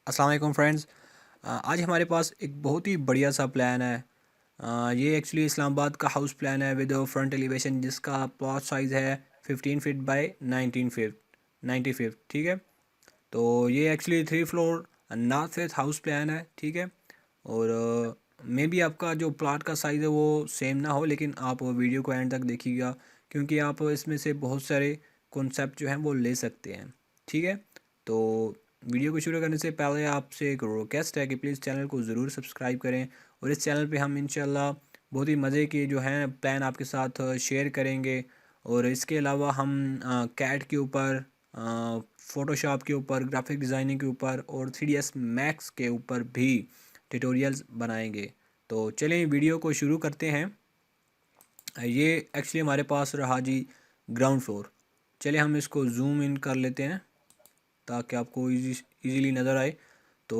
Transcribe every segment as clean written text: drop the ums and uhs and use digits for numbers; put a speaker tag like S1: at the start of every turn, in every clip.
S1: अस्सलाम वालेकुम फ्रेंड्स। आज हमारे पास एक बहुत ही बढ़िया सा प्लान है। ये एक्चुअली इस्लामाबाद का हाउस प्लान है विद फ्रंट एलिवेशन, जिसका प्लॉट साइज़ है 15 फीट बाय 90 फीट। ठीक है। तो ये actually 3 floor north face house plan है। ठीक है। और मे बी आपका जो प्लॉट का साइज़ है वो सेम ना हो, लेकिन आप वीडियो को एंड तक देखिएगा, क्योंकि आप इसमें से बहुत सारे कॉन्सेप्ट जो हैं वो ले सकते हैं। ठीक है। तो वीडियो को शुरू करने से पहले आपसे एक रिक्वेस्ट है कि प्लीज़ चैनल को ज़रूर सब्सक्राइब करें, और इस चैनल पे हम इंशाल्लाह बहुत ही मज़े के जो हैं प्लान आपके साथ शेयर करेंगे। और इसके अलावा हम कैट के ऊपर, फ़ोटोशॉप के ऊपर, ग्राफिक डिज़ाइनिंग के ऊपर और 3ds मैक्स के ऊपर भी ट्यूटोरियल्स बनाएंगे। तो चलें वीडियो को शुरू करते हैं। ये एक्चुअली हमारे पास रहा जी ग्राउंड फ्लोर। चलिए हम इसको जूम इन कर लेते हैं ताकि आपको इजीली नज़र आए। तो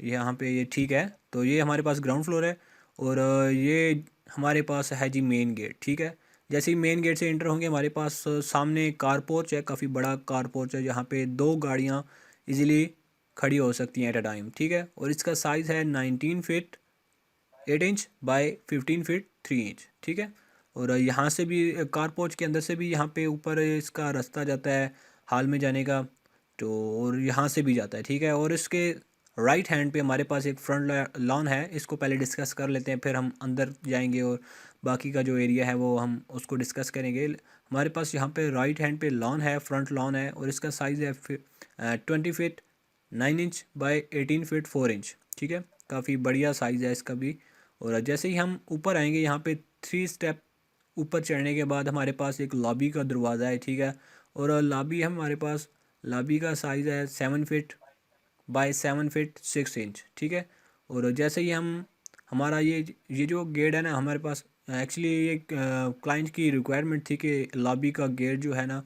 S1: यहाँ पे ये ठीक है। तो ये हमारे पास ग्राउंड फ्लोर है, और ये हमारे पास है जी मेन गेट। ठीक है। जैसे ही मेन गेट से इंटर होंगे हमारे पास सामने कार पोर्च है, काफ़ी बड़ा कार पोर्च है, जहाँ पे 2 गाड़ियाँ इजीली खड़ी हो सकती हैं एट अ टाइम। ठीक है। और इसका साइज़ है 19 feet 8 inch by 15 feet 3 inch. ठीक है। और यहाँ से भी कार पोर्च के अंदर से भी यहाँ पे ऊपर इसका रास्ता जाता है हॉल में जाने का। तो और यहाँ से भी जाता है। ठीक है। और इसके राइट हैंड पे हमारे पास एक फ्रंट लॉन है, इसको पहले डिस्कस कर लेते हैं, फिर हम अंदर जाएंगे और बाकी का जो एरिया है वो हम उसको डिस्कस करेंगे। हमारे पास यहाँ पे राइट हैंड पे लॉन है, फ्रंट लॉन है, और इसका साइज़ है 20 feet 9 inch by 18 feet 4 inch. ठीक है। काफ़ी बढ़िया साइज़ है इसका भी। और जैसे ही हम ऊपर आएंगे यहाँ पे 3 स्टेप ऊपर चढ़ने के बाद हमारे पास एक लॉबी का दरवाज़ा है। ठीक है। और लॉबी है हमारे पास, लॉबी का साइज़ है 7 फीट बाय 7 फीट 6 इंच। ठीक है। और जैसे ही हम हमारा ये जो गेट है ना हमारे पास, एक्चुअली ये क्लाइंट की रिक्वायरमेंट थी कि लॉबी का गेट जो है ना,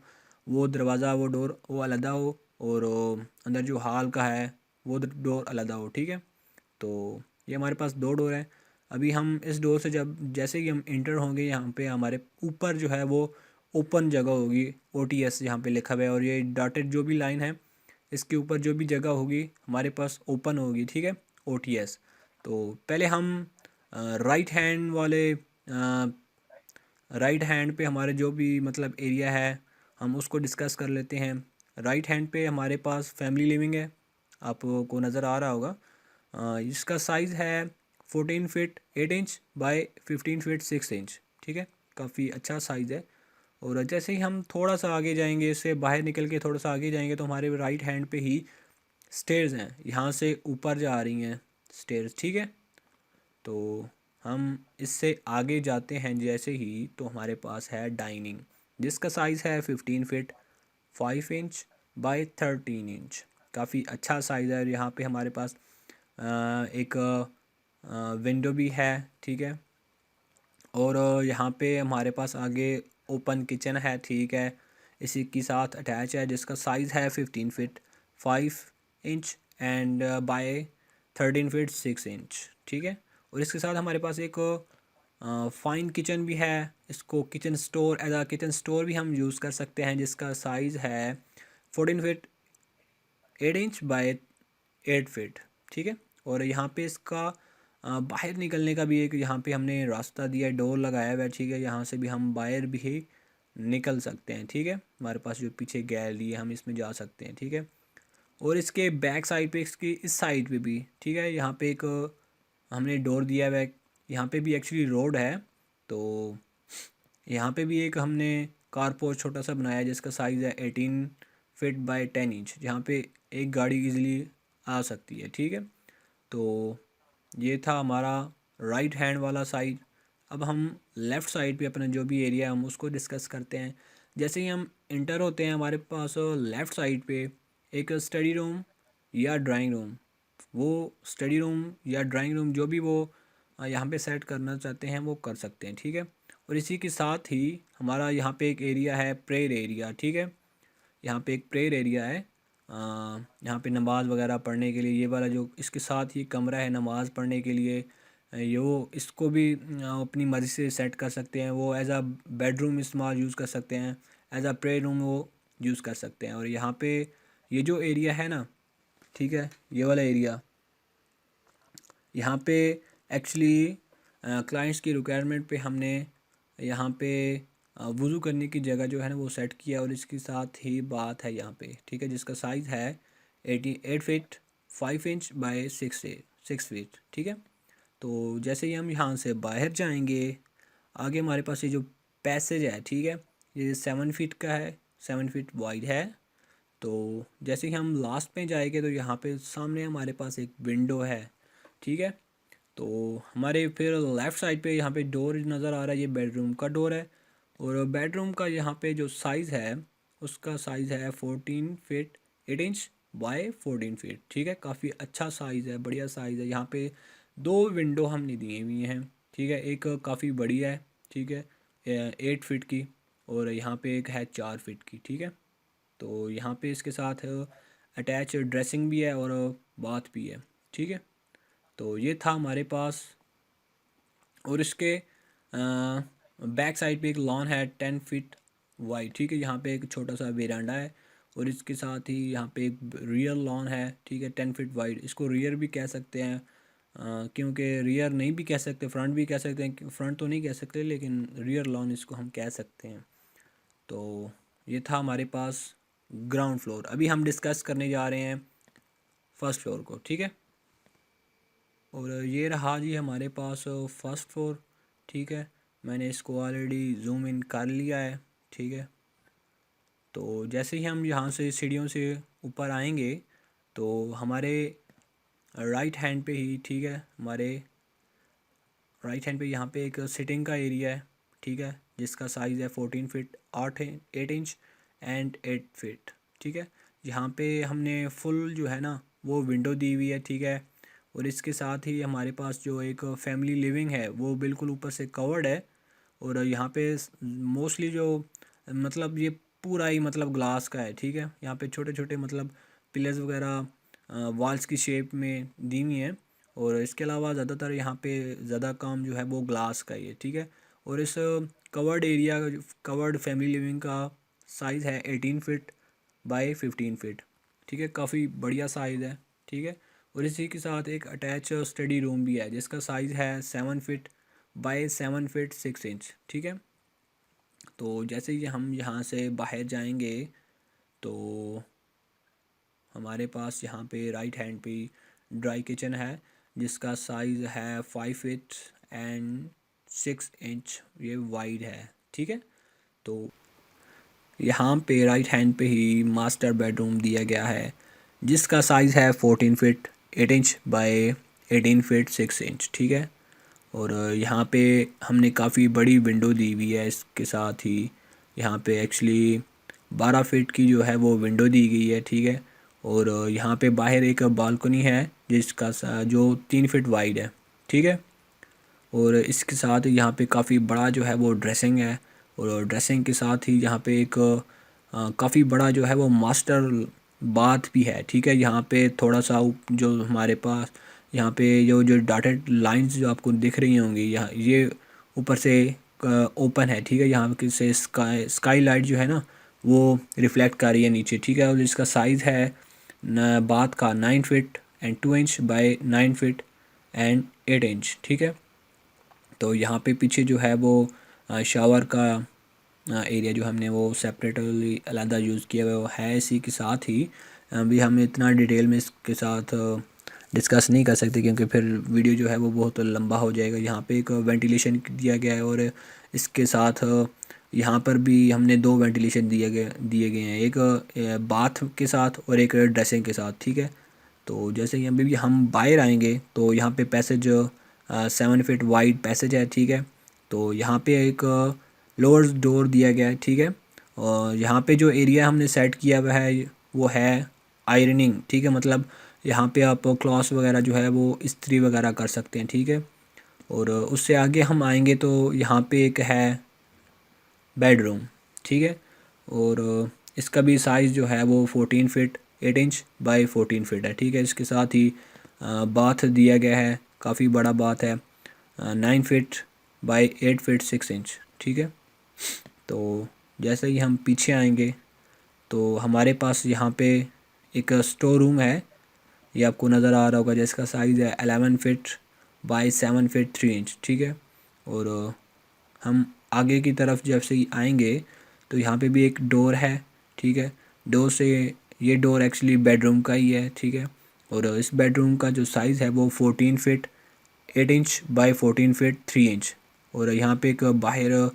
S1: वो दरवाज़ा, वो डोर वो अलग हो, और अंदर जो हॉल का है वो डोर अलग हो। ठीक है। तो ये हमारे पास 2 डोर हैं। अभी हम इस डोर से जब जैसे कि हम इंटर होंगे, यहाँ पे हमारे ऊपर जो है वो ओपन जगह होगी, OTS यहाँ पे लिखा हुआ है, और ये डॉटेड जो भी लाइन है इसके ऊपर जो भी जगह होगी हमारे पास ओपन होगी। ठीक है। OTS। तो पहले हम राइट हैंड वाले राइट हैंड पे हमारे जो भी मतलब एरिया है हम उसको डिस्कस कर लेते हैं। राइट हैंड पे हमारे पास फैमिली लिविंग है, आपको नज़र आ रहा होगा। इसका साइज़ है 14 feet 8 inch by 15 feet 6 inch. ठीक है। काफ़ी अच्छा साइज़ है। और जैसे ही हम थोड़ा सा आगे जाएंगे, इससे बाहर निकल के थोड़ा सा आगे जाएंगे, तो हमारे राइट हैंड पे ही स्टेयर्स हैं, यहाँ से ऊपर जा रही हैं स्टेयर्स। ठीक है। तो हम इससे आगे जाते हैं जैसे ही, तो हमारे पास है डाइनिंग, जिसका साइज़ है 15 फीट 5 इंच बाय 13 इंच। काफ़ी अच्छा साइज़ है। और यहाँ पे हमारे पास एक विंडो भी है। ठीक है। और यहाँ पे हमारे पास आगे ओपन किचन है। ठीक है। इसी के साथ अटैच है, जिसका साइज़ है 15 feet 5 inch and by 13 feet 6 inch. ठीक है। और इसके साथ हमारे पास एक फाइन किचन भी है, इसको किचन स्टोर एज आ किचन स्टोर भी हम यूज़ कर सकते हैं, जिसका साइज़ है 14 फीट 8 इंच बाय 8 फीट। ठीक है। और यहाँ पे इसका बाहर निकलने का भी एक यहाँ पे हमने रास्ता दिया है, डोर लगाया हुआ है। ठीक है। यहाँ से भी हम बाहर भी निकल सकते हैं। ठीक है। हमारे पास जो पीछे गैलरी है हम इसमें जा सकते हैं। ठीक है। और इसके बैक साइड पे, इसकी इस साइड पे भी ठीक है, यहाँ पे एक हमने डोर दिया हुआ है। यहाँ पे भी एक्चुअली रोड है, तो यहाँ पे भी एक हमने कारपोर्ट छोटा सा बनाया है, जिसका साइज़ है 18 फीट बाय 10 इंच, जहाँ पे एक गाड़ी इजीली आ सकती है। ठीक है। तो ये था हमारा राइट हैंड वाला साइड। अब हम लेफ़्ट साइड पे अपना जो भी एरिया है हम उसको डिस्कस करते हैं। जैसे ही हम इंटर होते हैं हमारे पास लेफ़्ट साइड पे एक स्टडी रूम या ड्राइंग रूम, वो स्टडी रूम या ड्राइंग रूम जो भी वो यहाँ पे सेट करना चाहते हैं वो कर सकते हैं। ठीक है। और इसी के साथ ही हमारा यहाँ पे एक एरिया है, प्रेयर एरिया। ठीक है। यहाँ पे एक प्रेयर एरिया है, यहाँ पे नमाज़ वगैरह पढ़ने के लिए। ये वाला जो इसके साथ ही कमरा है नमाज़ पढ़ने के लिए, ये वो इसको भी अपनी मर्ज़ी से सेट कर सकते हैं। वो एज़ आ बेडरूम इस्तेमाल यूज़ कर सकते हैं, एज़ आ प्रेयर रूम वो यूज़ कर सकते हैं। और यहाँ पे ये जो एरिया है ना, ठीक है, ये वाला एरिया। यहाँ पे एक्चुअली क्लाइंट्स की रिक्वायरमेंट पे हमने यहाँ पे वज़ू करने की जगह जो है ना वो सेट किया, और इसके साथ ही बात है यहाँ पे, ठीक है, जिसका साइज़ है 88 फीट 5 इंच बाय 6 फीट, ठीक है। तो जैसे ही हम यहाँ से बाहर जाएंगे, आगे हमारे पास ये जो पैसेज है, ठीक है, ये 7 फीट का है, 7 फीट वाइड है। तो जैसे ही हम लास्ट पे जाएंगे तो यहाँ पे सामने हमारे पास एक विंडो है, ठीक है। तो हमारे फिर लेफ़्ट साइड पे यहाँ पे डोर नज़र आ रहा है, ये बेडरूम का डोर है। और बेडरूम का यहाँ पे जो साइज़ है उसका साइज़ है 14 फीट 8 इंच बाय 14 फीट, ठीक है। काफ़ी अच्छा साइज़ है, बढ़िया साइज़ है। यहाँ पे दो विंडो हमने दिए हुई हैं, ठीक है, एक काफ़ी बड़ी है, ठीक है, 8 फीट की, और यहाँ पे एक है 4 फीट की, ठीक है। तो यहाँ पे इसके साथ अटैच ड्रेसिंग भी है और बाथ भी है, ठीक है। तो ये था हमारे पास। और इसके बैक साइड पे एक लॉन है 10 फीट वाइड, ठीक है। यहाँ पे एक छोटा सा वेरांडा है, और इसके साथ ही यहाँ पे एक रियर लॉन है, ठीक है, 10 फीट वाइड। इसको रियर भी कह सकते हैं, क्योंकि रियर नहीं भी कह सकते, फ्रंट भी कह सकते हैं, फ्रंट तो नहीं कह सकते लेकिन रियर लॉन इसको हम कह सकते हैं। तो ये था हमारे पास ग्राउंड फ्लोर। अभी हम डिस्कस करने जा रहे हैं फर्स्ट फ्लोर को, ठीक है। और ये रहा जी हमारे पास फर्स्ट फ्लोर, ठीक है। मैंने इसको ऑलरेडी जूम इन कर लिया है, ठीक है। तो जैसे ही हम यहाँ से सीढ़ियों से ऊपर आएंगे तो हमारे राइट हैंड पे ही, ठीक है, हमारे राइट हैंड पे यहाँ पे एक सिटिंग का एरिया है, ठीक है, जिसका साइज़ है 14 फीट 8 इंच एंड 8 फीट, ठीक है। यहाँ पे हमने फुल जो है ना वो विंडो दी हुई है, ठीक है। और इसके साथ ही हमारे पास जो एक फैमिली लिविंग है वो बिल्कुल ऊपर से कवर्ड है। और यहाँ पे मोस्टली जो मतलब ये पूरा ही मतलब ग्लास का है, ठीक है। यहाँ पे छोटे छोटे मतलब पिलर्स वगैरह वॉल्स की शेप में दी हुई हैं। और इसके अलावा ज़्यादातर यहाँ पे ज़्यादा काम जो है वो ग्लास का ही है, ठीक है। और इस covered area, covered family living का साइज़ है 18 फीट बाय 15 फीट, ठीक है, काफ़ी बढ़िया साइज़ है, ठीक है। और इसी के साथ एक अटैच स्टडी रूम भी है जिसका साइज़ है 7 फीट बाय 7 फीट 6 इंच, ठीक है। तो जैसे ही हम यहाँ से बाहर जाएंगे तो हमारे पास यहाँ पे राइट हैंड पे ड्राई किचन है जिसका साइज़ है 5 फीट एंड 6 इंच, ये वाइड है, ठीक है। तो यहाँ पे राइट हैंड पे ही मास्टर बेडरूम दिया गया है जिसका साइज़ है 14 feet 8 inch by 18 feet 6 inch, ठीक है। और यहाँ पे हमने काफ़ी बड़ी विंडो दी हुई है, इसके साथ ही यहाँ पे एक्चुअली 12 फीट की जो है वो विंडो दी गई है, ठीक है। और यहाँ पे बाहर एक बालकनी है जिसका जो 3 फीट वाइड है, ठीक है। और इसके साथ यहाँ पे काफ़ी बड़ा जो है वो ड्रेसिंग है, और ड्रेसिंग के साथ ही यहाँ पे एक काफ़ी बड़ा जो है वो मास्टर बाथ भी है, ठीक है। यहाँ पे थोड़ा सा जो हमारे पास यहाँ पे जो जो डॉटेड लाइंस जो आपको दिख रही होंगी, यहाँ ये ऊपर से ओपन है, ठीक है। यहाँ पे से स्काई लाइट जो है ना वो रिफ्लेक्ट कर रही है नीचे, ठीक है। और इसका साइज़ है बाथ का 9 feet and 2 inch by 9 feet and 8 inch, ठीक है। तो यहाँ पे पीछे जो है वो शावर का एरिया जो हमने वो सेपरेटली अलग यूज़ किया हुआ वो है। इसी के साथ ही अभी हम इतना डिटेल में इसके साथ डिस्कस नहीं कर सकते क्योंकि फिर वीडियो जो है वो बहुत लंबा हो जाएगा। यहाँ पे एक वेंटिलेशन दिया गया है, और इसके साथ यहाँ पर भी हमने दो वेंटिलेशन दिए गए हैं, एक बाथ के साथ और एक ड्रेसिंग के साथ, ठीक है। तो जैसे ही अभी भी हम बाहर आएंगे तो यहाँ पे पैसेज 7 फीट वाइड पैसेज है, ठीक है। तो यहाँ पे एक लोअर डोर दिया गया है, ठीक है। और यहाँ पे जो एरिया हमने सेट किया हुआ है वो है आयरनिंग, ठीक है। मतलब यहाँ पे आप क्लॉथ्स वगैरह जो है वो इस्त्री वगैरह कर सकते हैं, ठीक है। और उससे आगे हम आएंगे तो यहाँ पे एक है बेडरूम, ठीक है। और इसका भी साइज़ जो है वो 14 फीट 8 इंच बाय 14 फीट है, ठीक है। इसके साथ ही बाथ दिया गया है, काफ़ी बड़ा बाथ है, 9 फीट बाय 8 फीट 6 इंच, ठीक है। तो जैसे ही हम पीछे आएंगे तो हमारे पास यहाँ पे एक स्टोर रूम है ये आपको नज़र आ रहा होगा, जिसका साइज़ है 11 फीट बाई 7 फीट 3 इंच, ठीक है। और हम आगे की तरफ जब से आएंगे तो यहाँ पे भी एक डोर है, ठीक है। डोर से ये डोर एक्चुअली बेडरूम का ही है, ठीक है। और इस बेडरूम का जो साइज़ है वो 14 feet 8 inch by 14 feet 3 inch. और यहाँ पे एक बाहर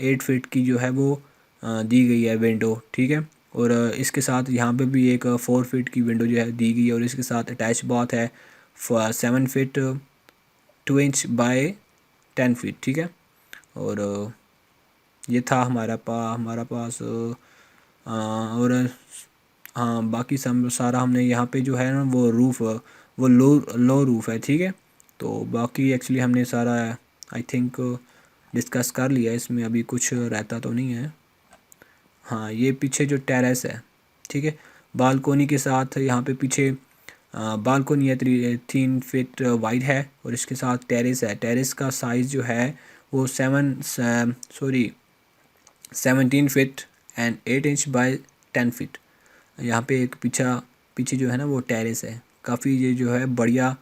S1: 8 फीट की जो है वो दी गई है विंडो, ठीक है। और इसके साथ यहाँ पे भी एक 4 फीट की विंडो जो है दी गई है, और इसके साथ अटैच बाथ है 7 फीट 2 इंच बाय 10 फीट, ठीक है। और ये था हमारा पास और हाँ, बाकी सब सारा हमने यहाँ पे जो है ना वो रूफ़ वो लो रूफ़ है, ठीक है। तो बाकी एक्चुअली हमने सारा आई थिंक डिस्कस कर लिया, इसमें अभी कुछ रहता तो नहीं है। हाँ, ये पीछे जो टेरेस है, ठीक है, बालकोनी के साथ यहाँ पे पीछे बालकोनी है 3 फीट वाइड है, और इसके साथ टेरेस है। टेरेस का साइज़ जो है वो 17 feet and 8 inch by 10 feet. यहाँ पे एक पीछे जो है ना वो टेरेस है। काफ़ी ये जो है बढ़िया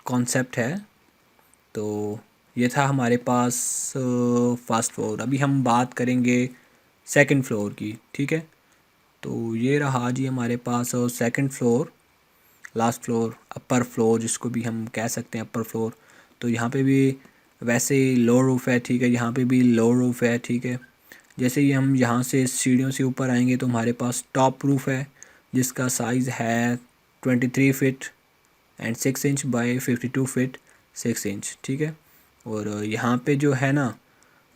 S1: कॉन्सेप्ट है। तो ये था हमारे पास फर्स्ट फ्लोर। अभी हम बात करेंगे सेकंड फ्लोर की, ठीक है। तो ये रहा जी हमारे पास second floor, last floor, upper floor जिसको भी हम कह सकते हैं अपर फ्लोर। तो यहाँ पे भी वैसे ही लो रूफ़ है, ठीक है। यहाँ पे भी लो रूफ़ है, ठीक है। जैसे ही हम यहाँ से सीढ़ियों से ऊपर आएंगे तो हमारे पास टॉप रूफ़ है, जिसका साइज़ है 23 feet and 6 inch by 52 feet 6 inch, ठीक है। और यहाँ पे जो है ना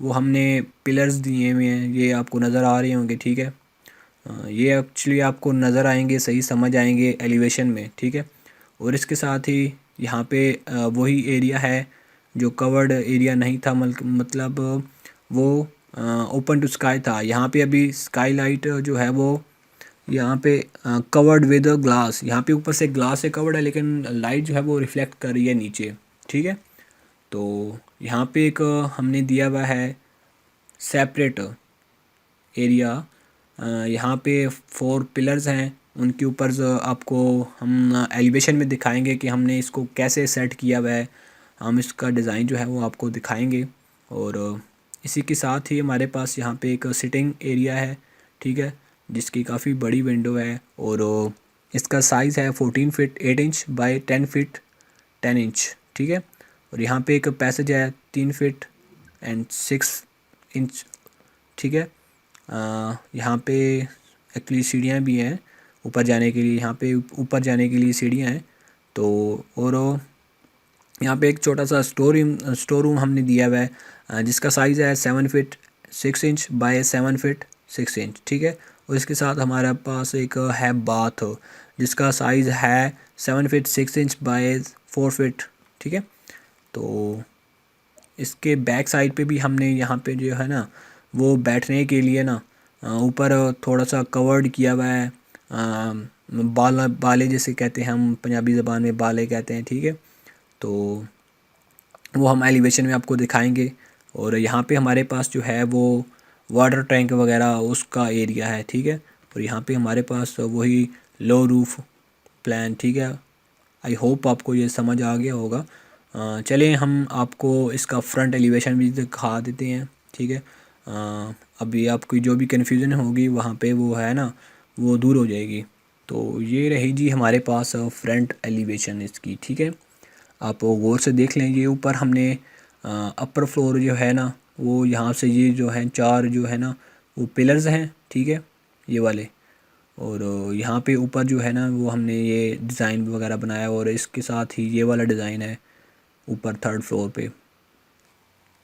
S1: वो हमने पिलर्स दिए हुए हैं, ये आपको नज़र आ रहे होंगे, ठीक है। ये एक्चुअली आपको नज़र आएंगे, सही समझ आएंगे एलिवेशन में, ठीक है। और इसके साथ ही यहाँ पे वही एरिया है जो कवर्ड एरिया नहीं था, मतलब वो ओपन टू स्काई था। यहाँ पे अभी स्काई लाइट जो है वो यहाँ पे कवर्ड विद ग्लास, यहाँ पे ऊपर से ग्लास से कवर्ड है, लेकिन लाइट जो है वो रिफ्लेक्ट कर रही है नीचे, ठीक है। तो यहाँ पे एक हमने दिया हुआ है सेपरेट एरिया। यहाँ पे 4 पिलर्स हैं, उनके ऊपर आपको हम एलिवेशन में दिखाएंगे कि हमने इसको कैसे सेट किया हुआ है। हम इसका डिज़ाइन जो है वो आपको दिखाएंगे। और इसी के साथ ही हमारे पास यहाँ पे एक सिटिंग एरिया है, ठीक है, जिसकी काफ़ी बड़ी विंडो है। और इसका साइज़ है 14 feet 8 inch by 10 feet 10 inch, ठीक है। और यहाँ पे एक पैसेज है 3 फीट एंड 6 इंच, ठीक है। यहाँ पे एक्चुअली सीढ़ियाँ भी हैं ऊपर जाने के लिए, यहाँ पे ऊपर जाने के लिए सीढ़ियाँ हैं। तो और यहाँ पे एक छोटा सा स्टोर रूम हमने दिया हुआ है, जिसका साइज़ है 7 feet 6 inch by 7 feet 6 inch, ठीक है। और इसके साथ हमारे पास एक है बाथ, जिसका साइज़ है 7 फीट 6 इंच बाय 4 फीट, ठीक है। तो इसके बैक साइड पे भी हमने यहाँ पे जो है ना वो बैठने के लिए ना ऊपर थोड़ा सा कवर्ड किया हुआ है, बाले जिसे कहते हैं हम पंजाबी ज़बान में बाले कहते हैं, ठीक है। तो वो हम एलिवेशन में आपको दिखाएंगे। और यहाँ पे हमारे पास जो है वो वाटर टैंक वगैरह उसका एरिया है, ठीक है। और यहाँ पे हमारे पास वही लो रूफ प्लान, ठीक है। आई होप आपको ये समझ आ गया होगा। चलिए हम आपको इसका फ्रंट एलिवेशन भी दिखा देते हैं, ठीक है। अभी आपकी जो भी कन्फ्यूज़न होगी वहाँ पे वो है ना वो दूर हो जाएगी। तो ये रही जी हमारे पास फ्रंट एलिवेशन इसकी, ठीक है। आप गौर से देख लें, ये ऊपर हमने अपर फ्लोर जो है ना वो यहाँ से ये जो है 4 जो है ना वो पिलर्स हैं, ठीक है, ये वाले। और यहाँ पे ऊपर जो है ना वो हमने ये डिज़ाइन वगैरह बनाया, और इसके साथ ही ये वाला डिज़ाइन है ऊपर 3rd फ्लोर पे।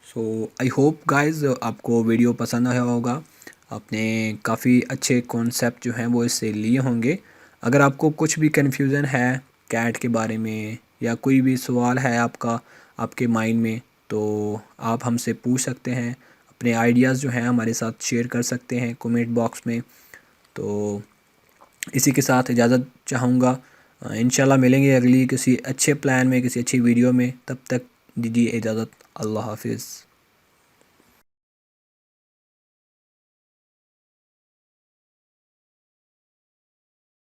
S1: सो आई होप गाइस आपको वीडियो पसंद आया होगा। आपने काफ़ी अच्छे कॉन्सेप्ट जो हैं वो इससे लिए होंगे। अगर आपको कुछ भी कन्फ्यूज़न है कैट के बारे में, या कोई भी सवाल है आपके माइंड में, तो आप हमसे पूछ सकते हैं। अपने आइडियाज़ जो हैं हमारे साथ शेयर कर सकते हैं कमेंट बॉक्स में। तो इसी के साथ इजाज़त चाहूँगा। इंशाल्लाह मिलेंगे अगली किसी अच्छे प्लान में, किसी अच्छी वीडियो में। तब तक दीजिए इजाज़त। अल्लाह हाफिज़।